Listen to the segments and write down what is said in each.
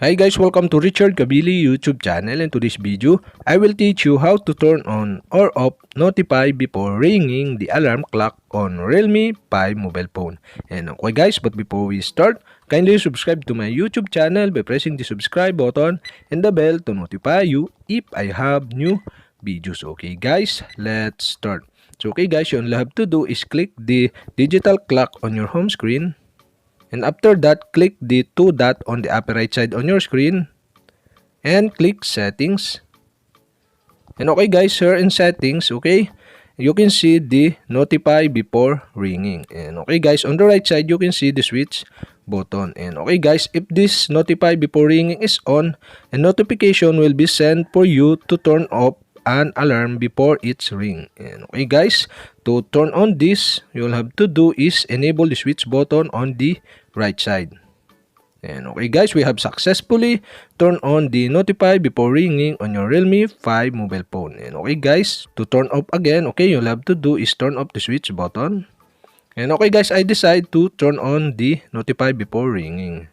Hi guys, welcome to Richard Cabile YouTube channel. In today's video, I will teach you how to turn on or off notify before ringing the alarm clock on Realme 5 mobile phone. And okay guys, but before we start, kindly subscribe to my YouTube channel by pressing the subscribe button and the bell to notify you if I have new videos. Okay guys, let's start. So okay guys, you only have to do is click the digital clock on your home screen. And after that, click the two dot on the upper right side on your screen and click settings. And okay guys, here in settings, okay, you can see the notify before ringing. And okay guys, on the right side, you can see the switch button. And okay guys, if this notify before ringing is on, a notification will be sent for you to turn off an alarm before it's ring. And okay guys, to turn on this, you'll have to do is enable the switch button on the right side. And okay guys, we have successfully turned on the notify before ringing on your Realme 5 mobile phone. And okay guys, to turn off again, okay, you'll have to do is turn off the switch button. And okay guys, I decide to turn on the notify before ringing.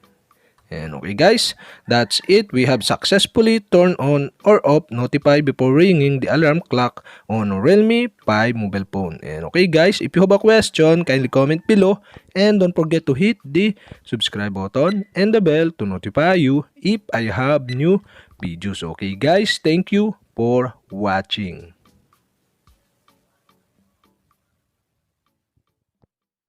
And okay guys, that's it. We have successfully turned on or off notify before ringing the alarm clock on Realme 5 mobile phone. And okay guys, if you have a question, kindly comment below and don't forget to hit the subscribe button and the bell to notify you if I have new videos. Okay guys, thank you for watching.